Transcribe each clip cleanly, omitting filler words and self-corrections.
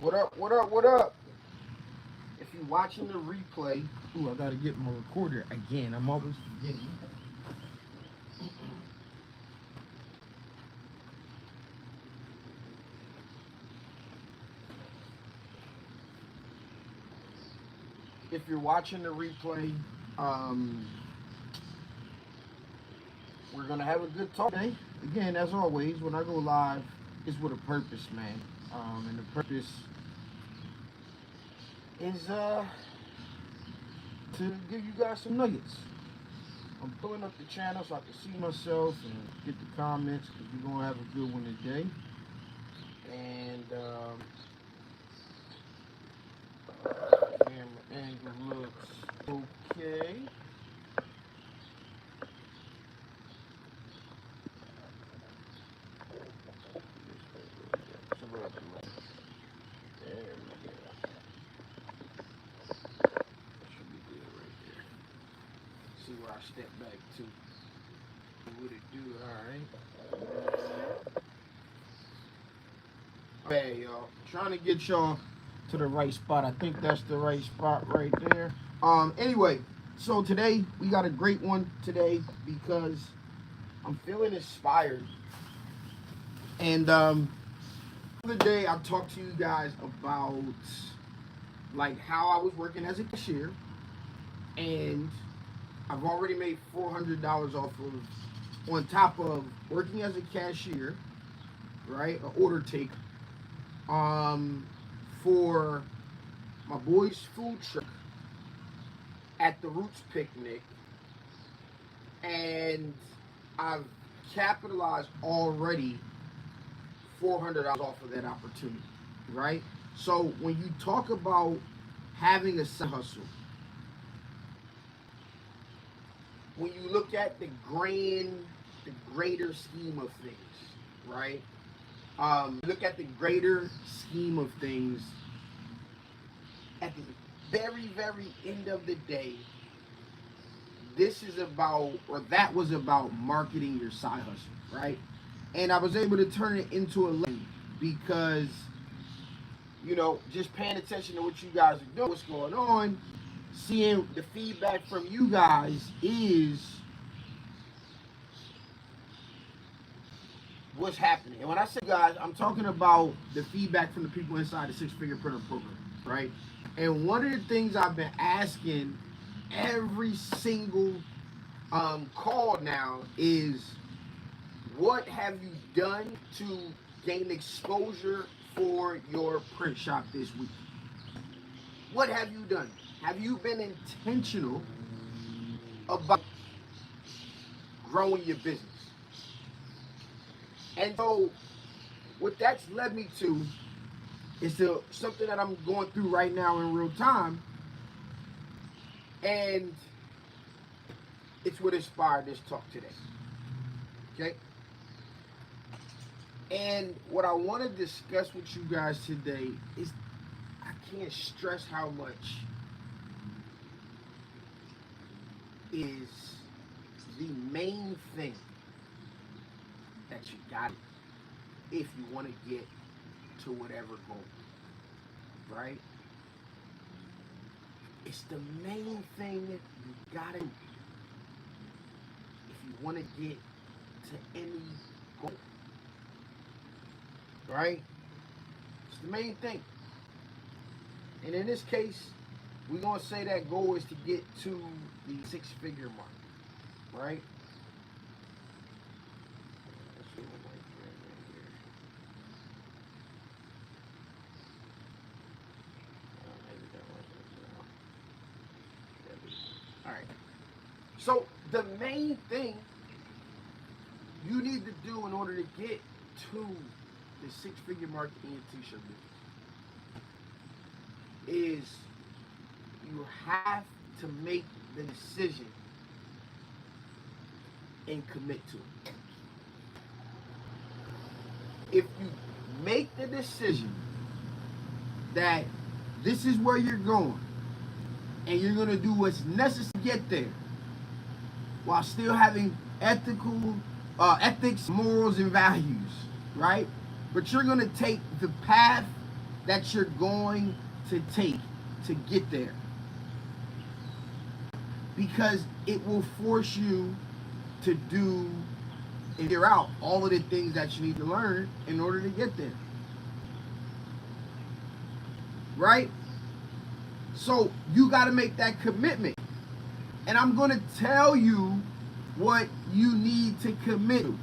What up, what up, what up? If you're watching the replay, ooh, I gotta get my recorder again. I'm always forgetting. If you're watching the replay, um, we're gonna have a good talk today. Again, as always, when I go live, it's with a purpose, man. And the purpose is to give you guys some nuggets. I'm pulling up the channel so I can see myself and get the comments because we're gonna have a good one today. And camera angle looks okay. It's a little bit less. There we go. That should be good right there. See where I step back to. What it do? All right. Okay, y'all. Trying to get y'all to the right spot. I think that's the right spot right there. Anyway, so today we got a great one today because I'm feeling inspired. And the other day I talked to you guys about like how I was working as a cashier, and I've already made $400 off of, on top of working as a cashier, right, an order taker, for my boy's food truck at the Roots Picnic, and I've capitalized already $400 off of that opportunity, right? So when you talk about having a side hustle, when you look at the greater scheme of things, right? Look at the greater scheme of things. At the very end of the day, this is about, or that was about marketing your side hustle, right? And I was able to turn it into a lesson because, you know, just paying attention to what you guys are doing, what's going on, seeing the feedback from you guys is what's happening. And when I say guys, I'm talking about the feedback from the people inside the Six Figure Printer program, right? And one of the things I've been asking every single call now is, what have you done to gain exposure for your print shop this week? What have you done? Have you been intentional about growing your business? And so what that's led me to is something that I'm going through right now in real time, and it's what inspired this talk today. Okay? And what I want to discuss with you guys today is, I can't stress how much is the main thing that you got if you want to get to whatever goal, right? It's the main thing that you got to do if you want to get to any goal, right? It's the main thing. And in this case, we're going to say that goal is to get to the six-figure mark, right? All right. So the main thing you need to do in order to get to the six-figure mark in your t-shirt business is you have to make the decision and commit to it. If you make the decision that this is where you're going and you're going to do what's necessary to get there while still having ethics, morals, and values, right? But you're going to take the path that you're going to take to get there. Because it will force you to do and figure out all of the things that you need to learn in order to get there. Right? So you got to make that commitment. And I'm going to tell you what you need to commit to.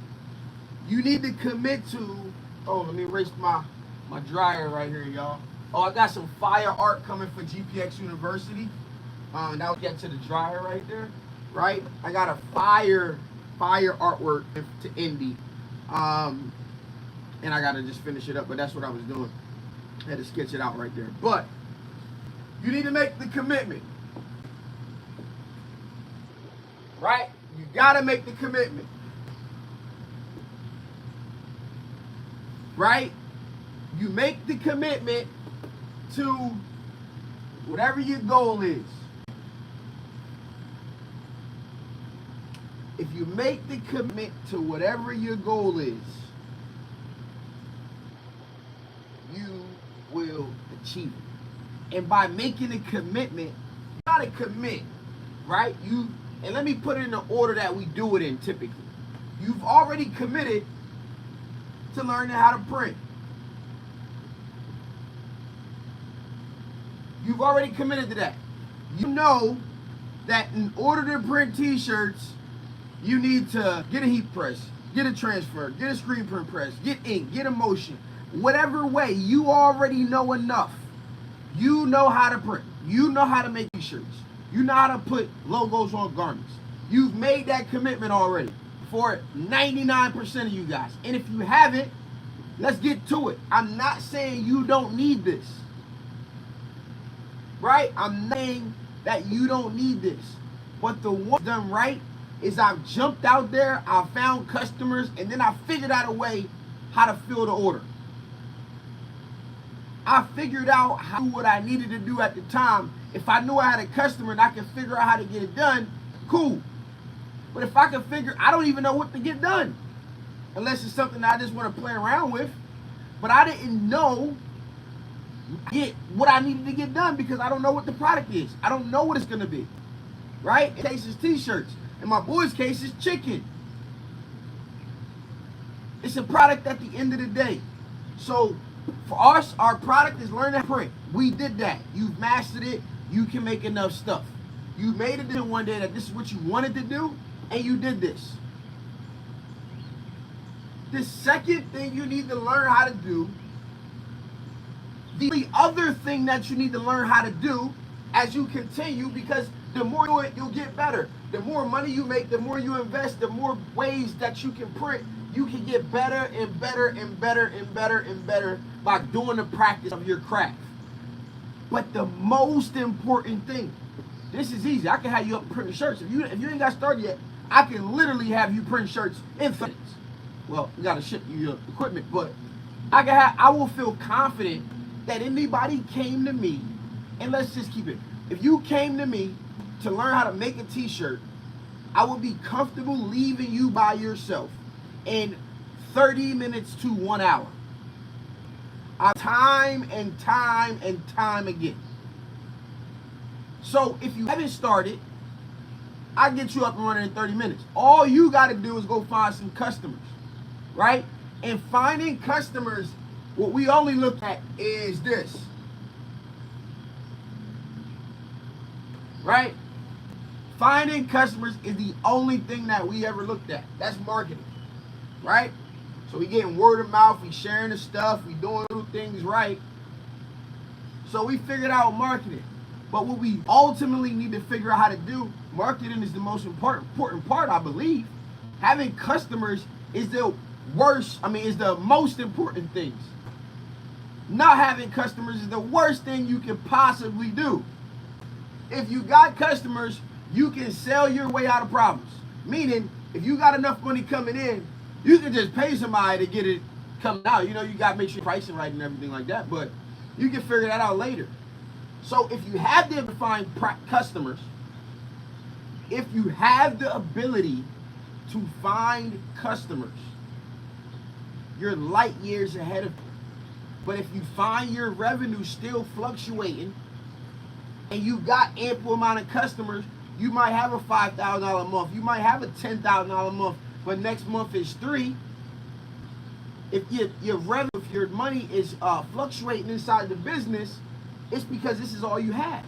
You need to commit to, oh, let me erase my dryer right here, y'all. Oh, I got some fire art coming for GPX University. That'll get to the dryer right there, right? I got a fire artwork to Indy. And I got to just finish it up, but that's what I was doing. I had to sketch it out right there. But you need to make the commitment. Right? You got to make the commitment. Right? You make the commitment to whatever your goal is. If you make the commitment to whatever your goal is, you will achieve it. And by making a commitment, you gotta commit, right? And let me put it in the order that we do it in typically. You've already committed to learning how to print. You've already committed to that. You know that in order to print t-shirts, you need to get a heat press, get a transfer, get a screen print press, get ink, get a motion. Whatever way, you already know enough. You know how to print. You know how to make t-shirts. You know how to put logos on garments. You've made that commitment already for 99% of you guys. And if you haven't, let's get to it. I'm not saying you don't need this. Right? I'm not saying that you don't need this. But the one done right is I've jumped out there, I found customers, and then I figured out a way how to fill the order. I figured out what I needed to do at the time. If I knew I had a customer and I could figure out how to get it done, cool. But if I can I don't even know what to get done. Unless it's something that I just want to play around with. But I didn't know what I needed to get done because I don't know what the product is. I don't know what it's going to be. Right? In case it's t-shirts. In my boy's case, it's chicken. It's a product at the end of the day. So for us, our product is learn to print. We did that. You've mastered it. You can make enough stuff. You made it in one day that this is what you wanted to do, and you did this. The second thing you need to learn how to do, the other thing that you need to learn how to do as you continue, because the more you do it, you'll get better. The more money you make, the more you invest, the more ways that you can print, you can get better and better and better and better and better by doing the practice of your craft. But the most important thing, this is easy. I can have you up printing shirts. If you ain't got started yet, I can literally have you print shirts in minutes. Well, you gotta ship you your equipment, but I will feel confident that anybody came to me, and let's just keep it. If you came to me to learn how to make a t-shirt, I would be comfortable leaving you by yourself in 30 minutes to 1 hour. Time and time and time again. So if you haven't started, I get you up and running in 30 minutes. All you got to do is go find some customers, right? And finding customers, what we only look at is this, right? Finding customers is the only thing that we ever looked at. That's marketing, right? So we getting word of mouth, we sharing the stuff, we doing little things right. So we figured out marketing. But what we ultimately need to figure out how to do, marketing is the most important part, I believe. Having customers is the most important things. Not having customers is the worst thing you can possibly do. If you got customers, you can sell your way out of problems. Meaning, if you got enough money coming in, you can just pay somebody to get it coming out. You know, you got to make sure you're pricing right and everything like that, but you can figure that out later. So if you have the ability to find customers, if you have the ability to find customers, you're light years ahead of them. But if you find your revenue still fluctuating and you got ample amount of customers, you might have a $5,000 a month, you might have a $10,000 a month, but next month is $3,000. If your revenue, if your money is fluctuating inside the business, it's because this is all you have,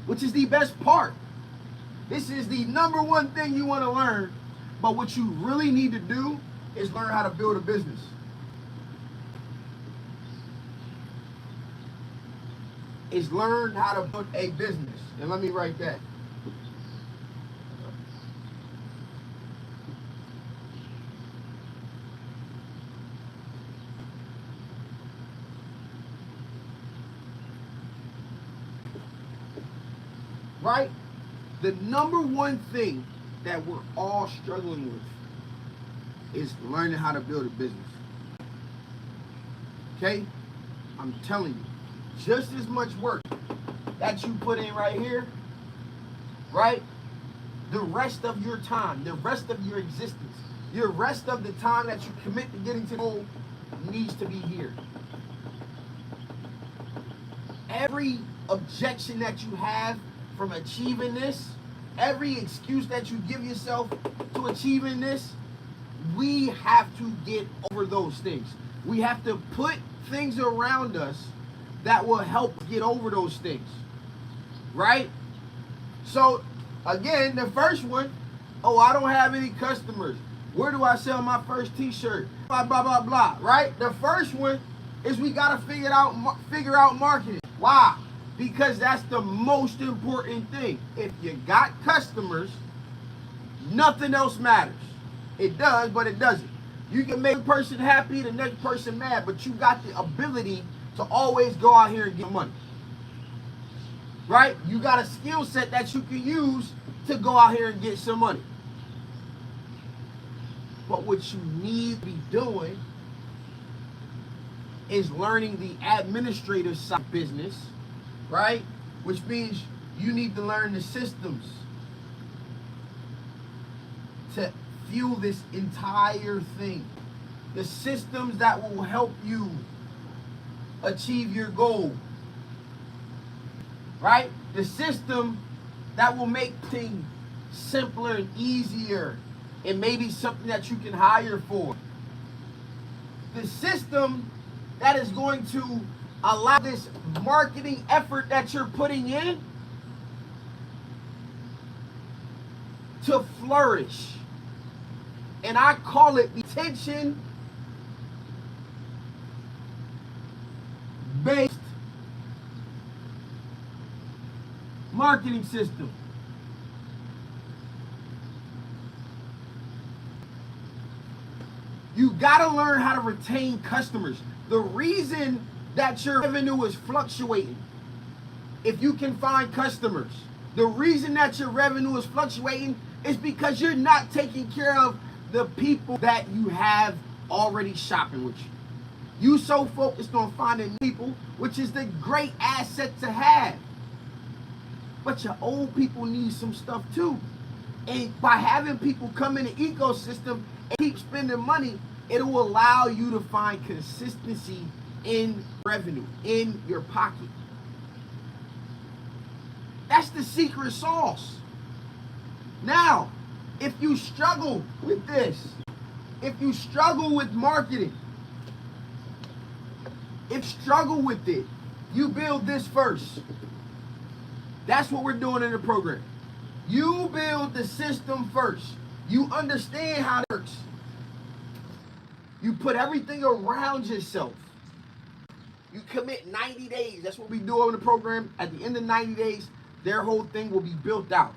which is the best part. This is the number one thing you want to learn, but what you really need to do is learn how to build a business. Is learn how to build a business. And let me write that. Right? The number one thing that we're all struggling with is learning how to build a business. Okay? I'm telling you, just as much work that you put in right here, right? The rest of your time, the rest of your existence, your rest of the time that you commit to getting to the goal needs to be here. Every objection that you have from achieving this, every excuse that you give yourself to achieving this, we have to get over those things. We have to put things around us that will help get over those things, right? So again, the first one, oh, I don't have any customers. Where do I sell my first t-shirt? Blah, blah, blah, blah, right? The first one is we got to figure out marketing. Why? Because that's the most important thing. If you got customers, nothing else matters. It does, but it doesn't. You can make a person happy, the next person mad, but you got the ability to always go out here and get money. Right? You got a skill set that you can use to go out here and get some money. But what you need to be doing is learning the administrative side of business, right? Which means you need to learn the systems to fuel this entire thing. The systems that will help you achieve your goal, right? The system that will make things simpler and easier, and maybe something that you can hire for. The system that is going to allow this marketing effort that you're putting in to flourish. And I call it the attention-based marketing system. You gotta learn how to retain customers. The reason that your revenue is fluctuating, if you can find customers, the reason that your revenue is fluctuating is because you're not taking care of the people that you have already shopping with you. You so focused on finding people, which is the great asset to have. But your old people need some stuff too. And by having people come in the ecosystem and keep spending money, it will allow you to find consistency in revenue, in your pocket. That's the secret sauce. Now, if you struggle with this, if you struggle with marketing, if you struggle with it, you build this first. That's what we're doing in the program. You build the system first. You understand how it works. You put everything around yourself. You commit 90 days. That's what we do in the program. At the end of 90 days, their whole thing will be built out.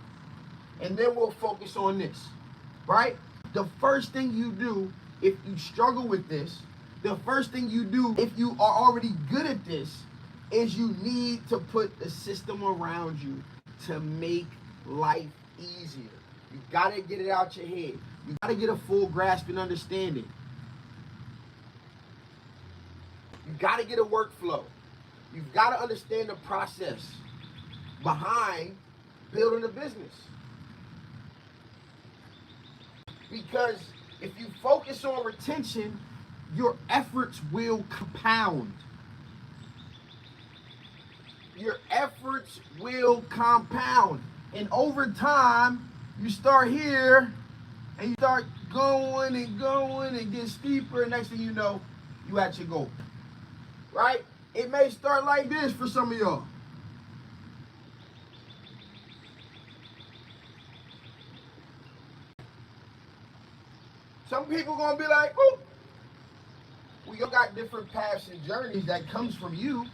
And then we'll focus on this, right? The first thing you do if you struggle with this, the first thing you do if you are already good at this, is you need to put the system around you to make life easier. You gotta get it out your head. You gotta get a full grasp and understanding. You gotta get a workflow. You've gotta understand the process behind building a business. Because if you focus on retention, your efforts will compound. your efforts will compound. And over time, you start here and you start going and get steeper. And next thing you know, you at your goal. Right? It may start like this for some of y'all. Some people gonna be like, "Ooh, we all got different paths and journeys that comes from you."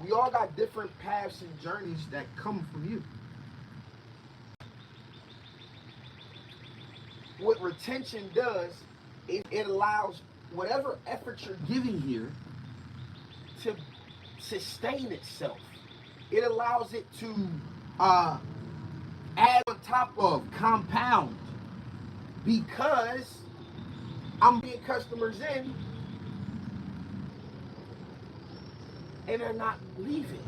We all got different paths and journeys that come from you. What retention does is it allows whatever effort you're giving here to sustain itself. It allows it to add on top of, compound, because I'm getting customers in and they're not leaving.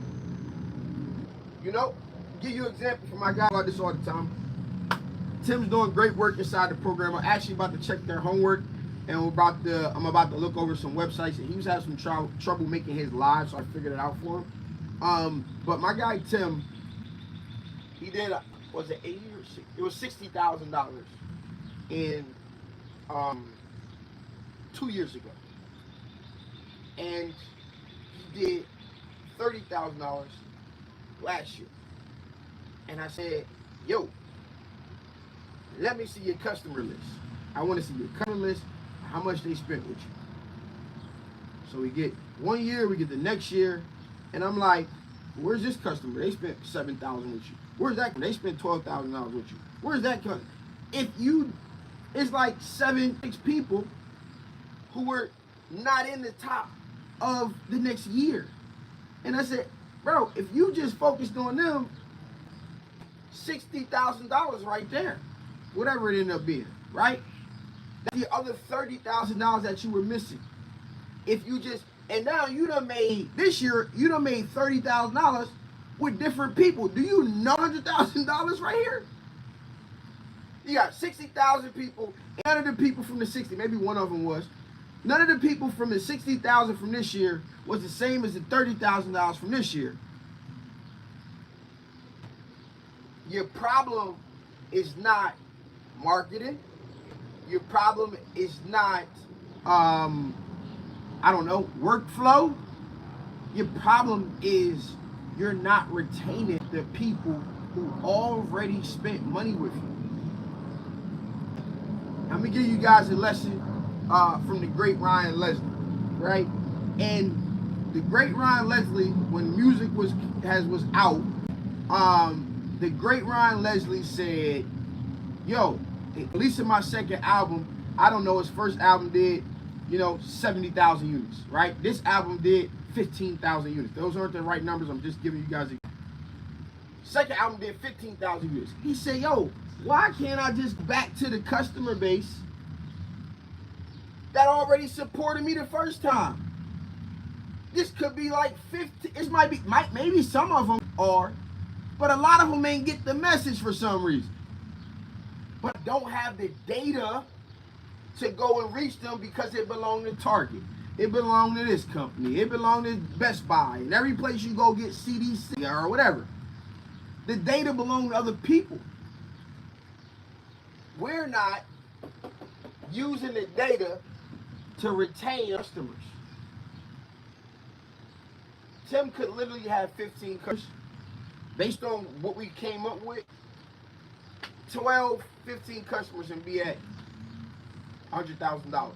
You know, give you an example from my guy about this all the time. Tim's doing great work inside the program. I'm actually about to check their homework, and I'm about to look over some websites. And he was having some trouble making his live, so I figured it out for him. But my guy Tim, he did was it 80 or 60? It was $60,000 in 2 years ago, and he did $30,000 last year. And I said, "Yo, let me see your customer list. I want to see your customer list, how much they spent with you." So we get 1 year, we get the next year, and I'm like, "Where's this customer? They spent $7,000 with you. Where's that? They spent $12,000 with you. Where's that customer?" It's like 6 people who were not in the top of the next year. And I said, "Bro, if you just focused on them, $60,000 right there, whatever it ended up being, right? That's the other $30,000 that you were missing. If you just, and now this year, you done made $30,000 with different people. Do you know $100,000 right here? You got 60,000 people, none of the people from the 60, maybe one of them was, none of the people from the 60,000 from this year was the same as the $30,000 from this year. Your problem is not marketing. Your problem is not, workflow. Your problem is you're not retaining the people who already spent money with you. I'm gonna give you guys a lesson from the great Ryan Leslie, right? And the great Ryan Leslie, when music was out, the great Ryan Leslie said, "Yo, at least in my second album, I don't know, his first album did, 70,000 units, right? This album did 15,000 units. Those aren't the right numbers. I'm just giving you guys a second album did 15,000 units. He said, "Yo, why can't I just back to the customer base that already supported me the first time? This could be like 50. Maybe some of them are, but a lot of them ain't get the message for some reason. But don't have the data to go and reach them because it belonged to Target. It belonged to this company. It belonged to Best Buy. And every place you go get CDC or whatever. The data belonged to other people. We're not using the data to retain customers. Tim could literally have 15 customers. Based on what we came up with, 15 customers and be at $100,000.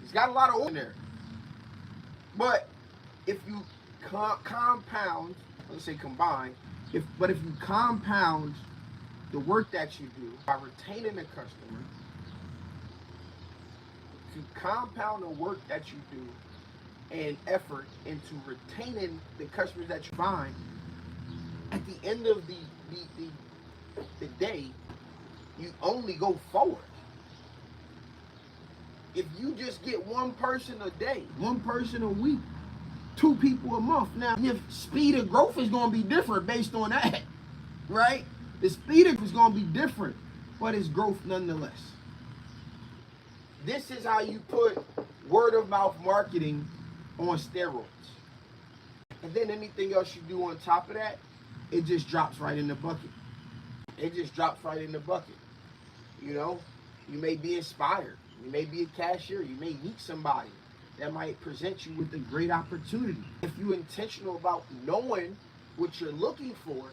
He's got a lot of oil in there. But if you compound, let's say combine, if you compound the work that you do by retaining a customer, if you compound the work that you do and effort into retaining the customers that you find, at the end of the day, you only go forward. If you just get one person a day, one person a week, 2 people a month, now your speed of growth is going to be different based on that, right? The speed of is going to be different, but it's growth nonetheless. This is how you put word of mouth marketing on steroids. And then anything else you do on top of that, it just drops right in the bucket. It just drops right in the bucket. You know, you may be inspired. You may be a cashier. You may meet somebody that might present you with a great opportunity. If you're intentional about knowing what you're looking for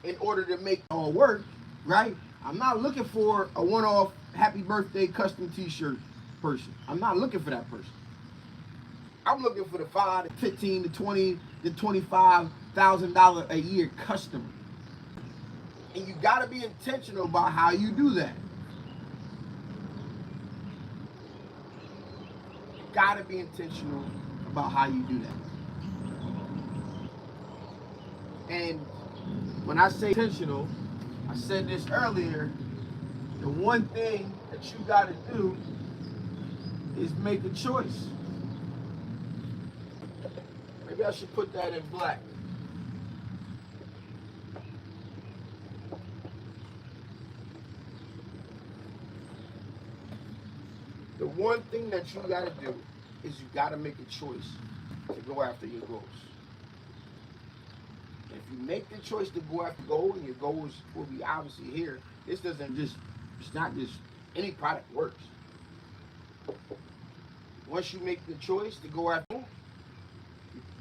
in order to make it all work, right? I'm not looking for a one-off happy birthday custom t-shirt person. I'm not looking for that person. I'm looking for the 5 to 15 to 20 to $25,000 a year customer. And you got to be intentional about how you do that. You got to be intentional about how you do that. And when I say intentional, I said this earlier, the one thing that you got to do is make a choice. Maybe I should put that in black. The one thing that you got to do is you got to make a choice to go after your goals. If you make the choice to go after goal, and your goals will be obviously here, this doesn't just, it's not just any product works. Once you make the choice to go after goal,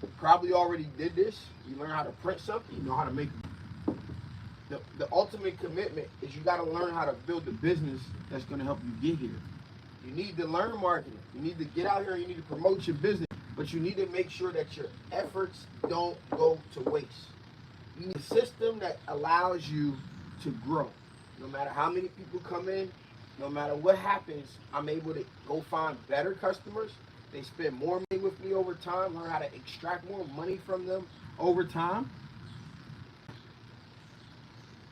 you probably already did this. You learn how to print something, you know how to make the ultimate commitment is you got to learn how to build a business that's going to help you get here. You need to learn marketing. You need to get out here and you need to promote your business, but you need to make sure that your efforts don't go to waste. You need a system that allows you to grow. No matter how many people come in, no matter what happens, I'm able to go find better customers. They spend more money with me over time, learn how to extract more money from them over time,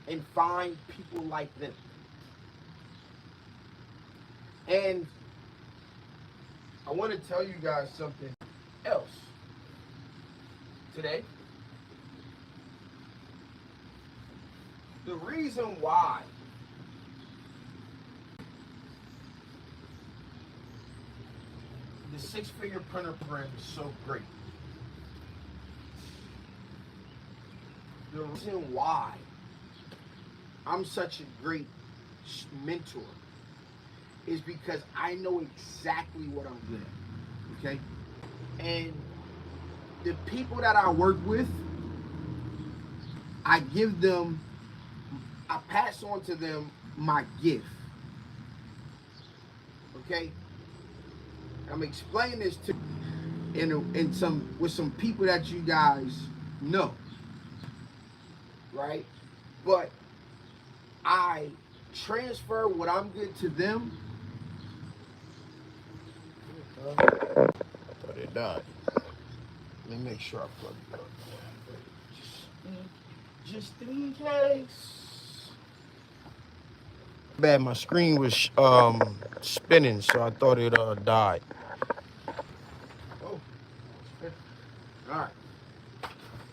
and find people like them. And I want to tell you guys something else today. The reason why the six-figure printer program is so great, the reason why I'm such a great mentor is because I know exactly what I'm good at, okay? And the people that I work with, I pass on to them my gift, okay? I'm explaining this to with some people that you guys know, right? But I transfer what I'm good to them. I thought it died. Let me make sure I plug it up. Just in case. Bad, my screen was spinning, so I thought it died. Oh, all right.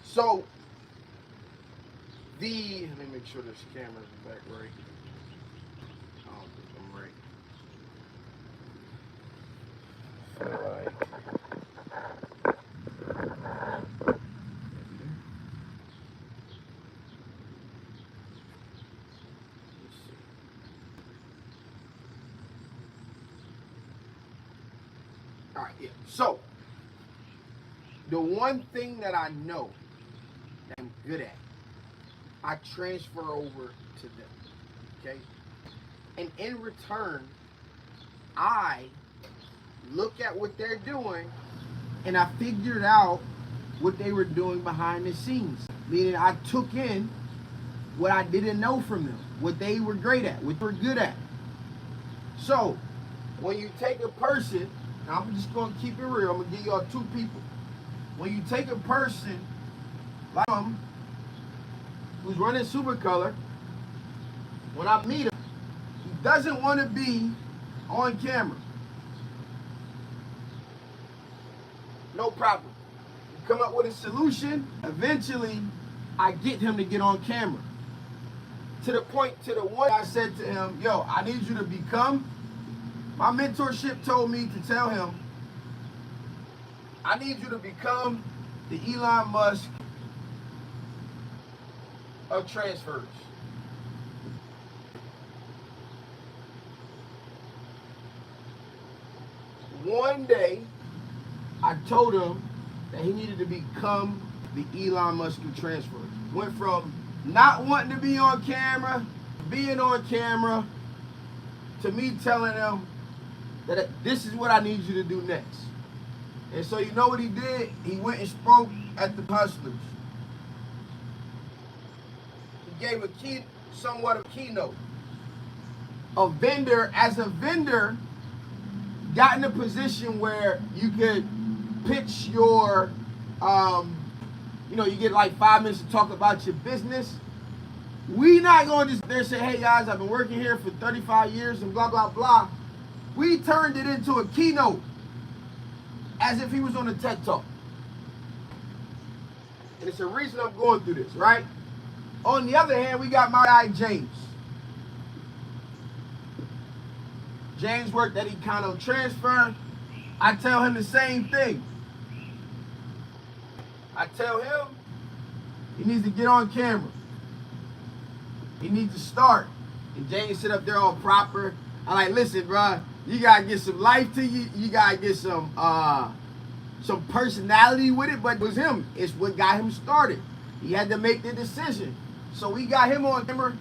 So let me make sure this camera's back right. I don't think I'm right. All right, yeah. So, the one thing that I know that I'm good at, I transfer over to them, okay? And in return, I look at what they're doing and I figured out what they were doing behind the scenes. Meaning I took in what I didn't know from them, what they were great at, what they were good at. So, when you take a person, I'm just going to keep it real, I'm going to give y'all two people. When you take a person like who's running Supercolor, when I meet him, he doesn't want to be on camera. No problem. You come up with a solution, eventually I get him to get on camera. To the one I said to him, yo, I need you to become, my mentorship told me to tell him, I need you to become the Elon Musk of transfers. One day, I told him that he needed to become the Elon Musk of transfers. Went from not wanting to be on camera, being on camera, to me telling him that this is what I need you to do next. And so you know what he did? He went and spoke at the Hustlers. He gave somewhat of a keynote. As a vendor, got in a position where you could pitch your, you get like 5 minutes to talk about your business. We not going to just there say, hey guys, I've been working here for 35 years and blah, blah, blah. We turned it into a keynote as if he was on a TED Talk. And it's a reason I'm going through this, right? On the other hand, we got my guy James. James worked at Econo Transfer. I tell him the same thing. I tell him he needs to get on camera. He needs to start. And James sit up there all proper. I'm like, listen, bro, you gotta get some life to you. You gotta get some personality with it. But it was him. It's what got him started. He had to make the decision. So we got him on camera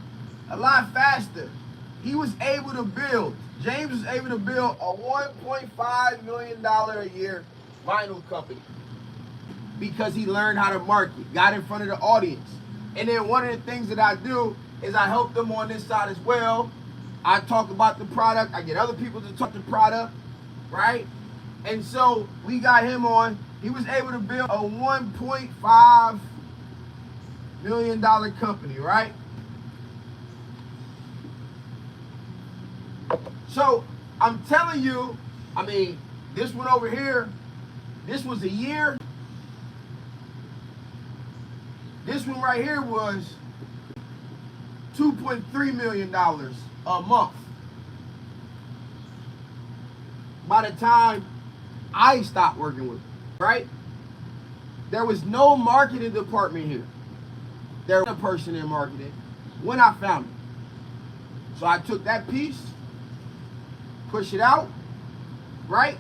a lot faster. He was able to build. James was able to build a $1.5 million a year vinyl company because he learned how to market, got in front of the audience. And then one of the things that I do is I help them on this side as well. I talk about the product. I get other people to talk the product, right? And so we got him on. He was able to build a $1.5 million company, right? So I'm telling you, this one over here, this was a year. This one right here was $2.3 million a month. By the time I stopped working with him, right? There was no marketing department here. There was a person in marketing when I found him. So I took that piece, push it out, right?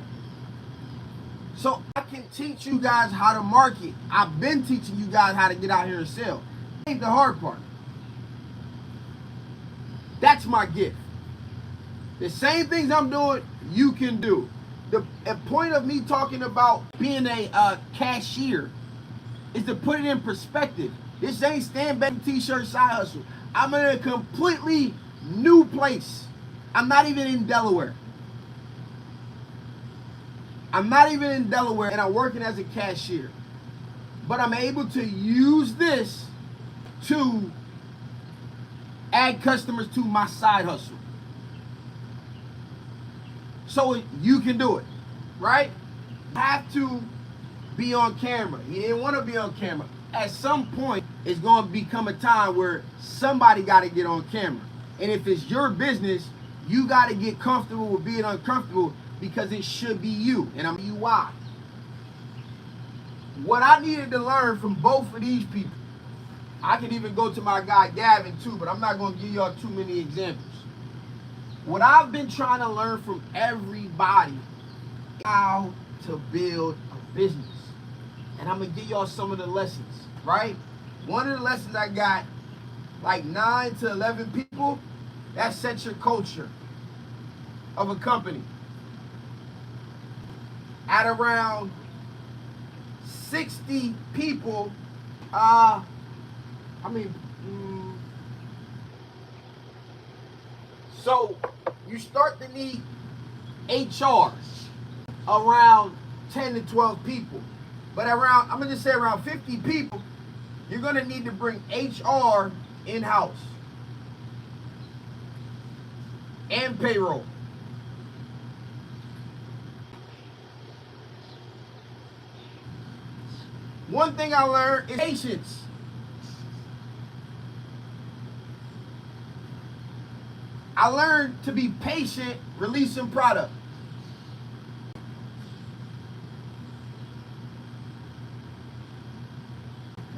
So I can teach you guys how to market. I've been teaching you guys how to get out here and sell. That ain't the hard part. That's my gift. The same things I'm doing, you can do. The point of me talking about being a cashier is to put it in perspective. This ain't stand back t-shirt side hustle. I'm in a completely new place. I'm not even in Delaware. And I'm working as a cashier. But I'm able to use this to add customers to my side hustle. So you can do it, right? You have to be on camera. He didn't want to be on camera. At some point, it's going to become a time where somebody got to get on camera. And if it's your business, you got to get comfortable with being uncomfortable because it should be you. And I'm going to tell you why. What I needed to learn from both of these people, I can even go to my guy Gavin too, but I'm not going to give y'all too many examples. What I've been trying to learn from everybody is how to build a business. And I'm going to give y'all some of the lessons, right? One of the lessons I got, like 9 to 11 people, that sets your culture of a company. At around 60 people, so you start to need HRs around 10 to 12 people. But around, I'm going to just say around 50 people, you're going to need to bring HR in-house and payroll. One thing I learned is patience. I learned to be patient releasing product.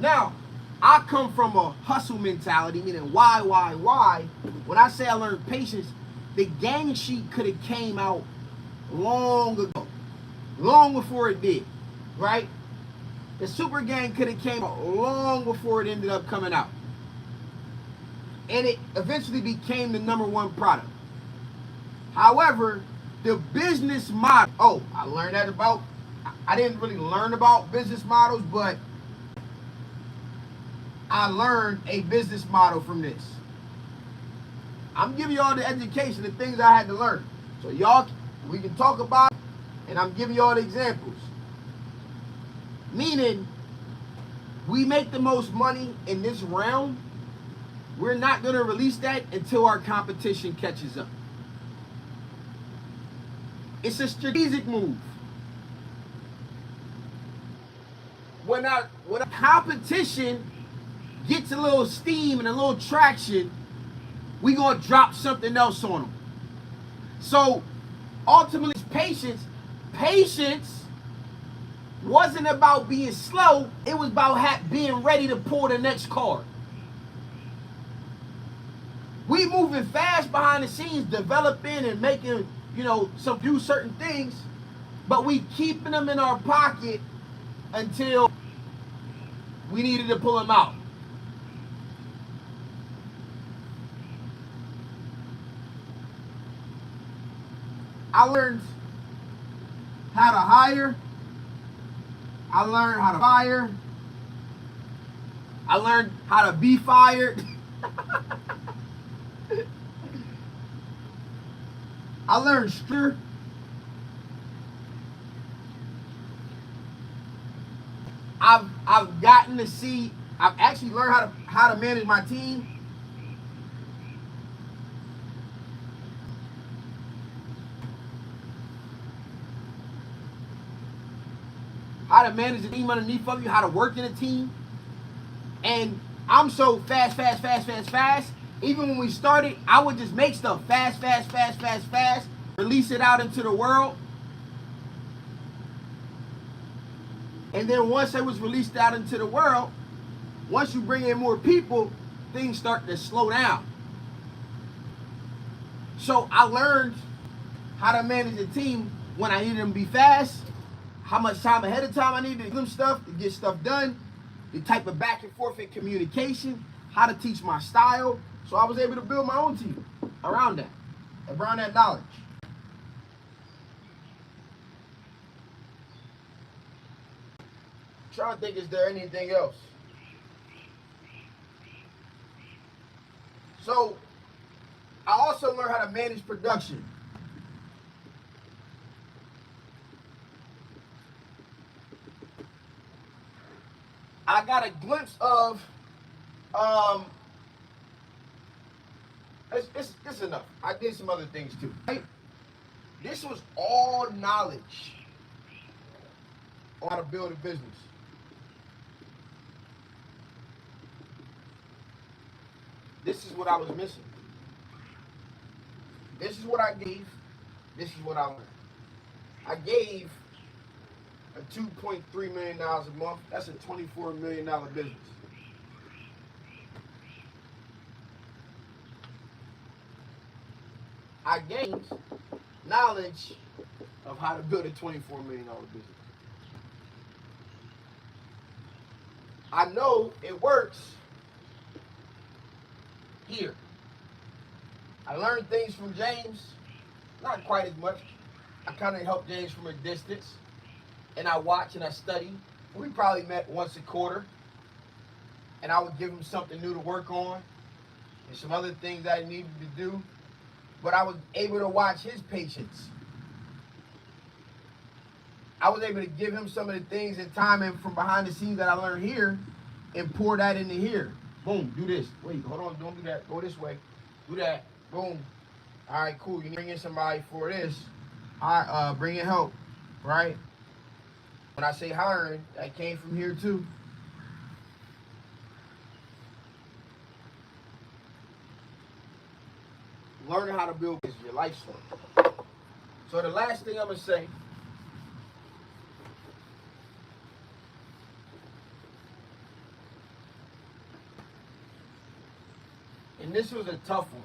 Now, I come from a hustle mentality, meaning why? When I say I learned patience, the gang sheet could have came out long ago, long before it did, right? The super gang could have came out long before it ended up coming out. And it eventually became the #1 product. However, the business model, I learned that about, I didn't really learn about business models, but I learned a business model from this. I'm giving y'all the education, the things I had to learn. So y'all, we can talk about it, and I'm giving y'all the examples. Meaning, we make the most money in this realm. We're not going to release that until our competition catches up. It's a strategic move. When our competition gets a little steam and a little traction, we going to drop something else on them. So ultimately, patience wasn't about being slow. It was about being ready to pull the next card. We moving fast behind the scenes, developing and making, do certain things, but we keeping them in our pocket until we needed to pull them out. I learned how to hire. I learned how to fire. I learned how to be fired. I learned structure. I've gotten to see. I've actually learned how to manage my team. How to manage the team underneath of you, how to work in a team. And I'm so fast. Even when we started, I would just make stuff fast, release it out into the world. And then once it was released out into the world, once you bring in more people, things start to slow down. So I learned how to manage a team when I needed them to be fast, how much time ahead of time I needed to give them stuff to get stuff done, the type of back and forth in communication, how to teach my style. So I was able to build my own team around that knowledge. I'm trying to think, is there anything else? So I also learned how to manage production. I got a glimpse of it's enough. I did some other things too. Right? This was all knowledge on how to build a business. This is what I was missing. This is what I gave. This is what I learned. I gave a $2.3 million a month. That's a $24 million business. I gained knowledge of how to build a $24 million business. I know it works here. I learned things from James, not quite as much. I kind of helped James from a distance, and I watch and I study. We probably met once a quarter, and I would give him something new to work on and some other things I needed to do. But I was able to watch his patience. I was able to give him some of the things and time and from behind the scenes that I learned here and pour that into here. Boom, do this. Wait, hold on, don't do that. Go this way. Do that. Boom. All right, cool. You need to bring in somebody for this. All right, bring in help, right? When I say hiring, that came from here too. Learning how to build is your life story. So the last thing I'm gonna say, And this was a tough one.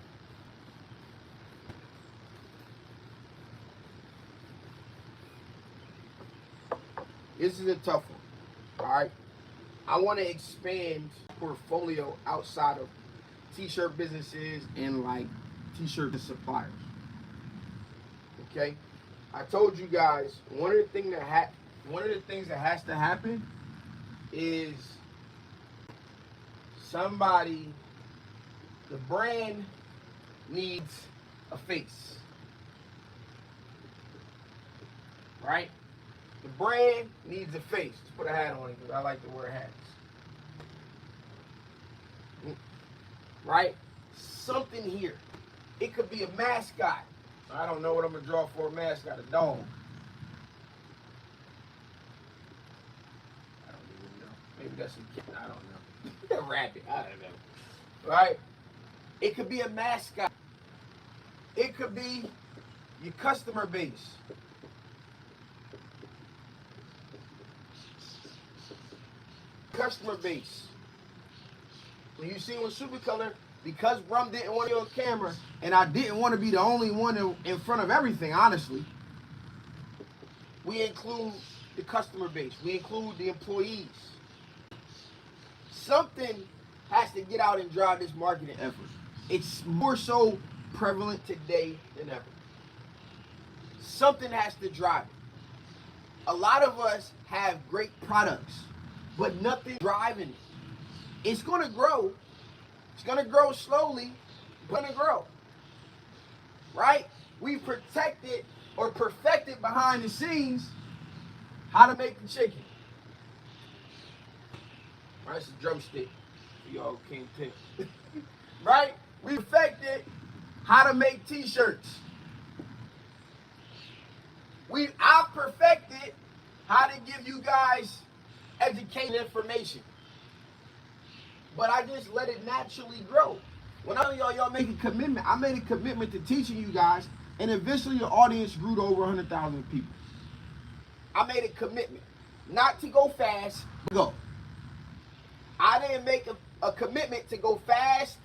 This is a tough one. All right. I want to expand portfolio outside of t-shirt businesses and like t-shirt suppliers. Okay. I told you guys one of the things that has to happen is the brand needs a face. Right? The brand needs a face. Let's put a hat on it because I like to wear hats. Right? Something here. It could be a mascot. I don't know what I'm going to draw for a mascot. A dog. I don't even know. Maybe that's a kid. I don't know. A rabbit. I don't know. Right? It could be a mascot. It could be your customer base. Customer base. When you see with Supercolor, because Brum didn't want to be on camera, and I didn't want to be the only one in front of everything, honestly, we include the customer base. We include the employees. Something has to get out and drive this marketing effort. It's more so prevalent today than ever. Something has to drive it. A lot of us have great products, but nothing driving it. It's going to grow. It's going to grow slowly, but going to grow. Right? We protected or perfected behind the scenes how to make the chicken. Right? It's a drumstick. Y'all can't tell. Right? We perfected how to make t-shirts. I perfected how to give you guys educated information. But I just let it naturally grow. When I tell y'all make a commitment, I made a commitment to teaching you guys, and eventually your audience grew to over 100,000 people. I made a commitment not to go fast, but go. I didn't make a commitment to go fast.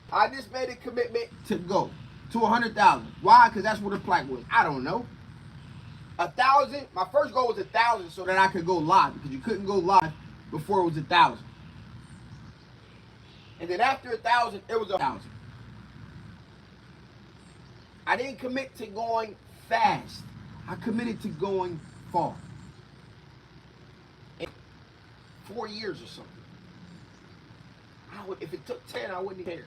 I just made a commitment to go to 100,000. Why? Because that's what the plaque was. I don't know. 1,000. My first goal was 1,000 so that I could go live, because you couldn't go live before it was 1,000. And then after 1,000, it was 1,000. I didn't commit to going fast. I committed to going far. In 4 years or something. If it took 10, I wouldn't care.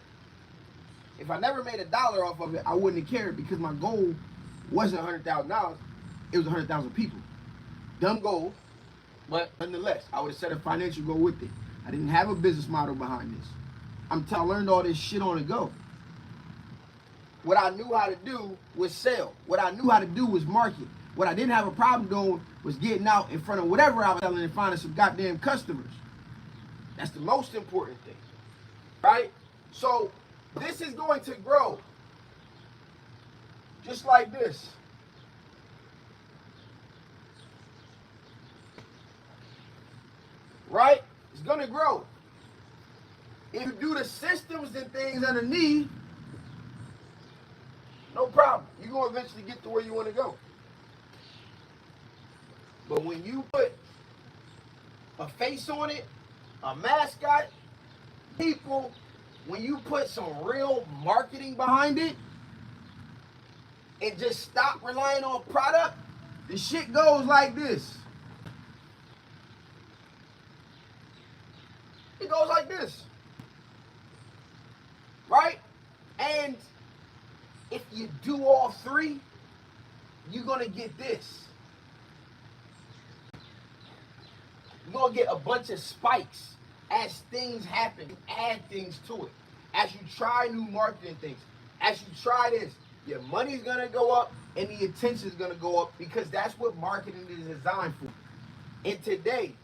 If I never made $1 off of it, I wouldn't have cared, because my goal wasn't $100,000. It was 100,000 people. Dumb goal, but nonetheless, I would have set a financial goal with it. I didn't have a business model behind this. I learned all this shit on the go. What I knew how to do was sell. What I knew how to do was market. What I didn't have a problem doing was getting out in front of whatever I was selling and finding some goddamn customers. That's the most important thing. Right? So this is going to grow. Just like this. Right? It's going to grow. If you do the systems and things underneath, no problem. You're going to eventually get to where you want to go. But when you put a face on it, a mascot, people, when you put some real marketing behind it, and just stop relying on product, the shit goes like this. It goes like this. Right? And if you do all three, you're going to get this. You're going to get a bunch of spikes as things happen. You add things to it. As you try new marketing things. As you try this, your money's going to go up and the attention's going to go up, because that's what marketing is designed for. And today,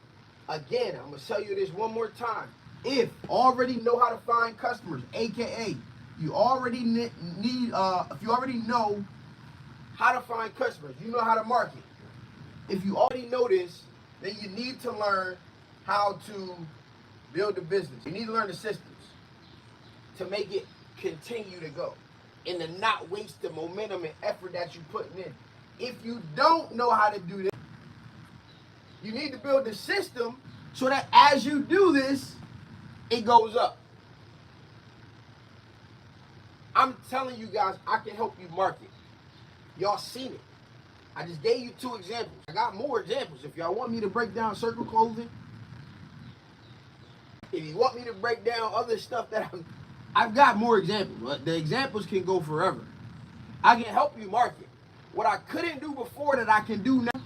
again, I'm going to tell you this one more time. If you already know how to find customers, aka you already if you already know how to find customers, you know how to market. If you already know this, then you need to learn how to build a business. You need to learn the systems to make it continue to go and to not waste the momentum and effort that you're putting in. If you don't know how to do this, you need to build the system so that as you do this, it goes up. I'm telling you guys, I can help you market. Y'all seen it. I just gave you 2 examples. I got more examples. If y'all want me to break down circle clothing, if you want me to break down other stuff that I've got more examples. But the examples can go forever. I can help you market. What I couldn't do before that I can do now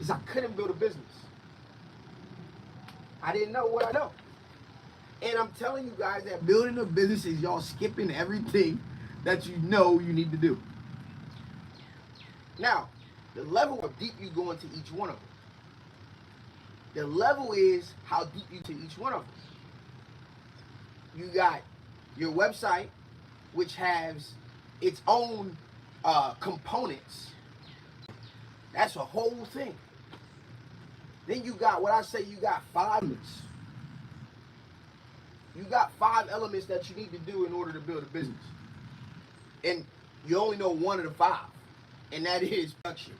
is I couldn't build a business. I didn't know what I know. And I'm telling you guys that building a business is y'all skipping everything that you know you need to do. Now, the level of deep you go into each one of them. The level is how deep you to each one of them. You got your website, which has its own components. That's a whole thing. Then you got what I say, you got 5 elements. You got 5 elements that you need to do in order to build a business. And you only know 1 of the 5. And that is production.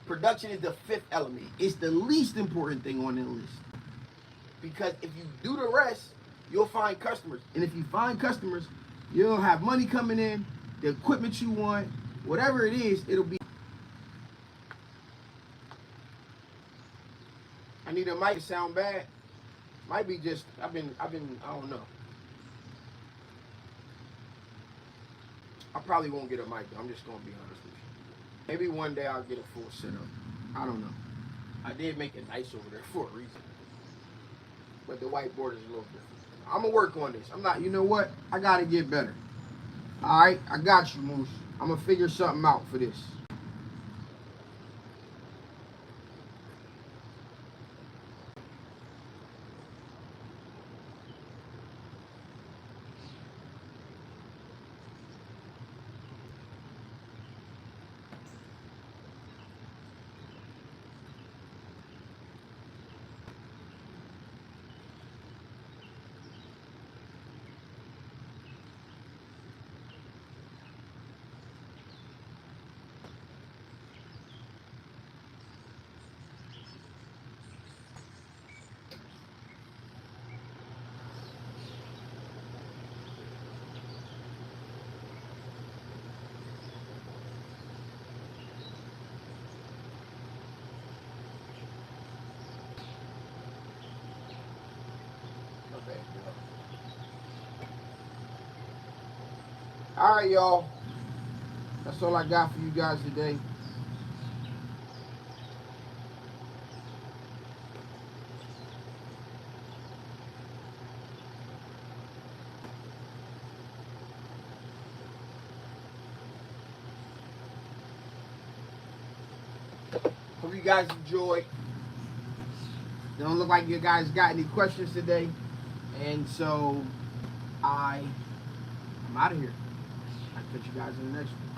Production is the 5th element. It's the least important thing on the list. Because if you do the rest, you'll find customers. And if you find customers, you'll have money coming in, the equipment you want, whatever it is, it'll be. I need a mic to sound bad. Might be just, I've been, I don't know. I probably won't get a mic though. I'm just going to be honest with you. Maybe one day I'll get a full setup. I don't know. I did make it nice over there for a reason. But the whiteboard is a little different. I'm going to work on this. I'm not, you know what? I got to get better. All right? I got you, Moose. I'm going to figure something out for this. All right, y'all. That's all I got for you guys today. Hope you guys enjoyed. Don't look like you guys got any questions today. And so I'm out of here. I'll catch you guys in the next one.